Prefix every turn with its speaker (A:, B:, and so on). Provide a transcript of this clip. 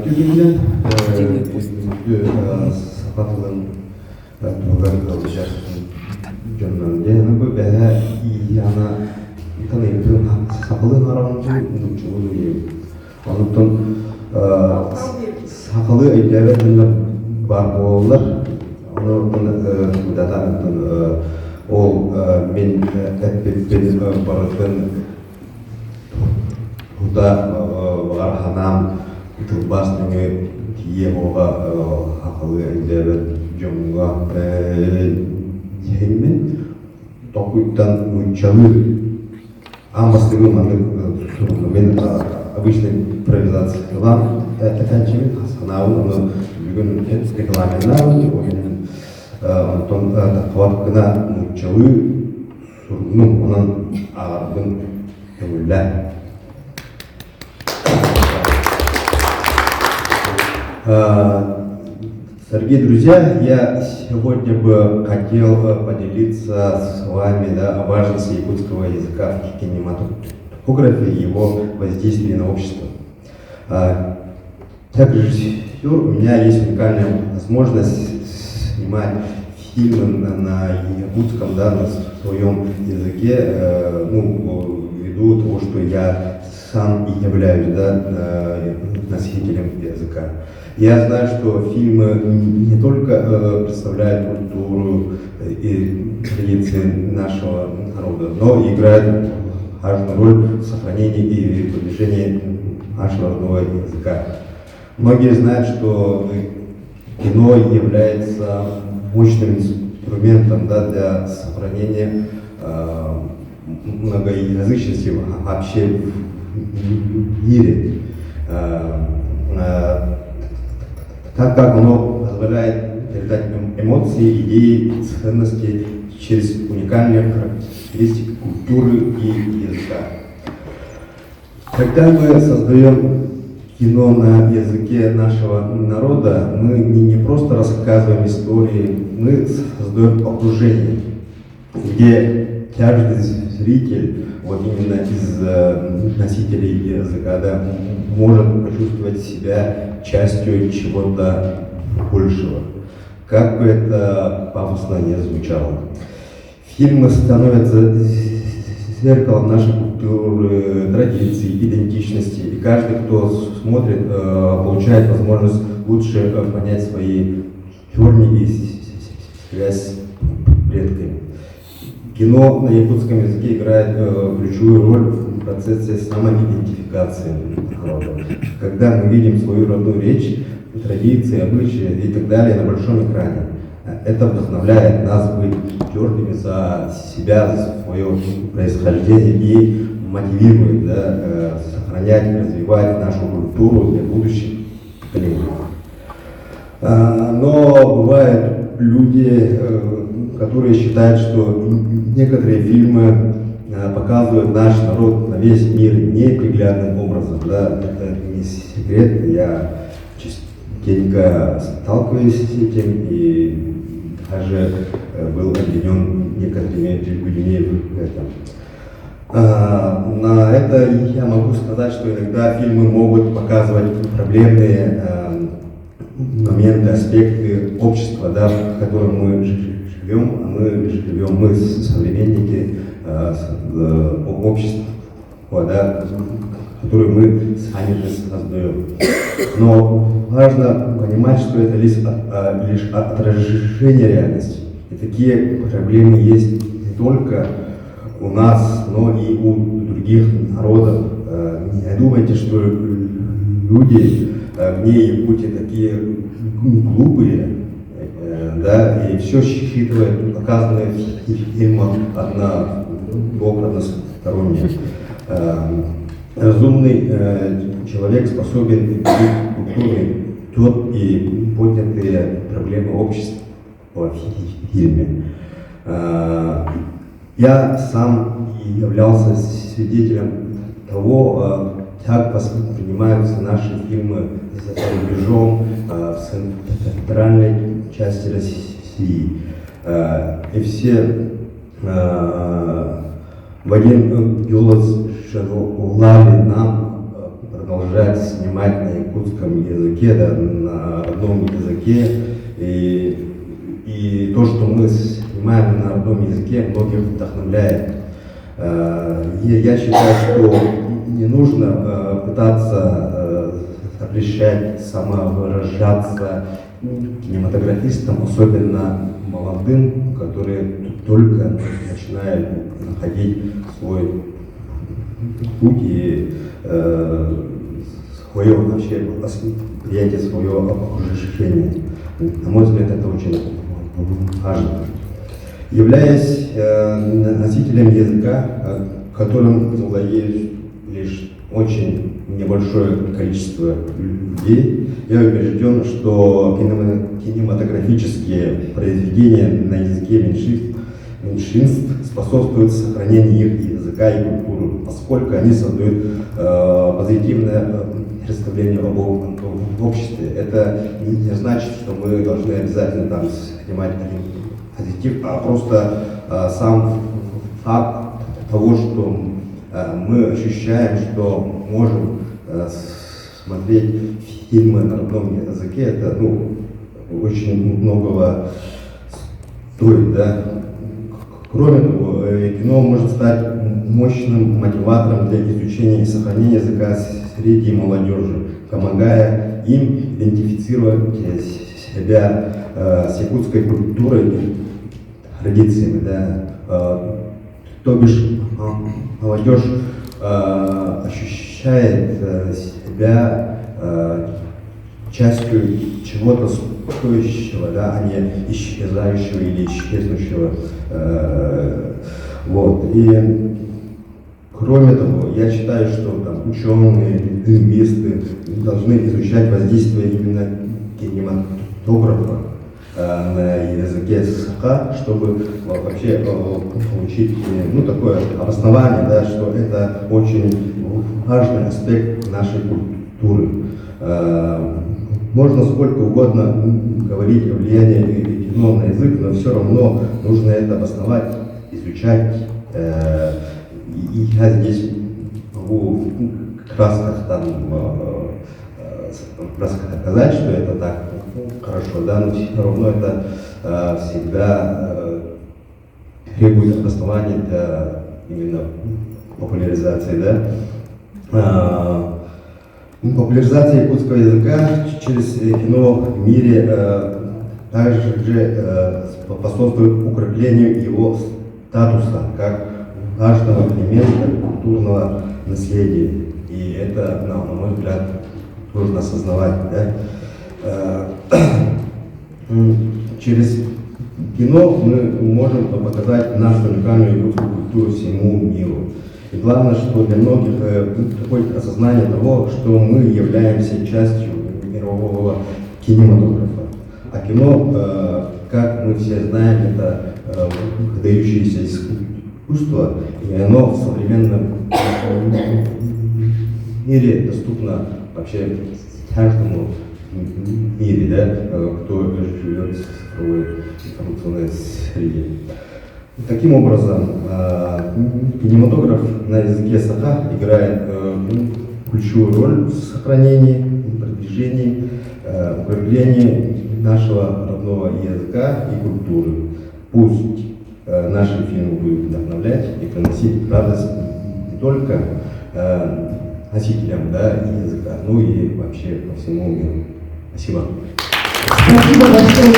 A: Türkiye'den sapatılan tuğlar olacak canlarında bu böyle yana tanıyıp sakalı aramcı uçulu diye. Ondan sakalı evlerinde var boğullar. Onu data o men benim baratın da var hanam Turbas dengan dia bawa hal yang jumlah hemen tokutan muncul амас dengan mana men обычный импровизация lan efendim sanau bugün reklamlar ondan takvat kena muncul sorunun onun ağırlığın kemuller. Дорогие друзья, я сегодня бы хотел поделиться с вами о важности якутского языка в кинематографе и его воздействии на общество. Как режиссер у меня есть уникальная возможность снимать фильмы на якутском, на своем языке, ввиду того, что я сам и являюсь носителем языка. Я знаю, что фильмы не только представляют культуру и традиции нашего народа, но и играют важную роль в сохранении и продвижении нашего родного языка. Многие знают, что кино является мощным инструментом для сохранения многоязычности вообще в мире. Так как оно позволяет передать эмоции, идеи, ценности через уникальные характеристики культуры и языка. Когда мы создаем кино на языке нашего народа, мы не просто рассказываем истории, мы создаем окружение, где каждый зритель, вот именно из носителей языка, может почувствовать себя частью чего-то большего. Как бы это пафосно не звучало. Фильмы становятся зеркалом нашей культуры, традиций, идентичности. И каждый, кто смотрит, получает возможность лучше понять свои корни и связь с предками. Кино на якутском языке играет ключевую роль в процессе самоидентификации народа. Когда мы видим свою родную речь, традиции, обычаи и так далее на большом экране, это вдохновляет нас быть твердыми за себя, за свое происхождение и мотивирует сохранять и развивать нашу культуру для будущих поколений. Но бывают люди, которые считают, что некоторые фильмы показывают наш народ на весь мир неприглядным образом. Это не секрет, я частенько сталкиваюсь с этим и даже был обвинен некоторыми людьми в этом. На это я могу сказать, что иногда фильмы могут показывать проблемные моменты, аспекты общества, в котором мы живем, мы современники общества, которое мы сами создаем. Но важно понимать, что это лишь отражение реальности. И такие проблемы есть не только у нас, но и у других народов. Не думайте, что люди вне Якутии такие глупые, и все считывают показанные в фильмах односторонне. Разумный человек способен видеть культурный тот и поднятые проблемы общества в фильме. Я сам являлся свидетелем того, как воспринимаются наши фильмы за рубежом, в центральной части России. И все в один голос желали нам продолжать снимать на якутском языке, да, на родном языке. И то, что мы снимаем на родном языке, многих вдохновляет. Я считаю, что не нужно пытаться запрещать самовыражаться кинематографистам, особенно молодым, которые только начинают находить свой путь и свое вообще восприятие, свое окружение. На мой взгляд, это очень важно. Являясь носителем языка, которым владеет лишь очень небольшое количество людей, я убежден, что кинематографические произведения на языке меньшинств способствуют сохранению их языка и культуры, поскольку они создают позитивное представление об обществе. Это не значит, что мы должны обязательно там снимать позитив, а просто сам факт того, что мы ощущаем, что можем смотреть фильмы на родном языке, это очень многого стоит, да. Кроме того, кино может стать мощным мотиватором для изучения и сохранения языка среди молодежи, помогая им идентифицировать себя с якутской культурой и традициями, да. То бишь молодежь ощущает себя частью чего-то стоящего, да, а не исчезающего или исчезнущего. Вот. И кроме того, я считаю, что там ученые, лингвисты должны изучать воздействие именно кинематографа на языке СХ, чтобы вообще получить такое обоснование, да, что это очень важный аспект нашей культуры. Можно сколько угодно говорить о влиянии кино на язык, но все равно нужно это обосновать, изучать. И я здесь могу в красках рассказать, что это так хорошо, да, но все равно это всегда требует обоснования для именно популяризации, да. Популяризация якутского языка через кино в мире также способствует укреплению его статуса как важного элемента культурного наследия. И это, на мой взгляд, нужно осознавать. Да? Через кино мы можем показать нашу уникальную якутскую культуру всему миру. И главное, что для многих приходит осознание того, что мы являемся частью мирового кинематографа. А кино, как мы все знаем, это выдающееся искусство, и оно в современном мире доступно вообще каждому в мире, да, кто живет в цифровой информационной среде. Таким образом, кинематограф на языке саха играет ключевую роль в сохранении, продвижении, укреплении нашего родного языка и культуры. Пусть наши фильмы будут вдохновлять и приносить радость не только носителям, да, языка, но и вообще по всему миру. Спасибо.
B: Спасибо большое.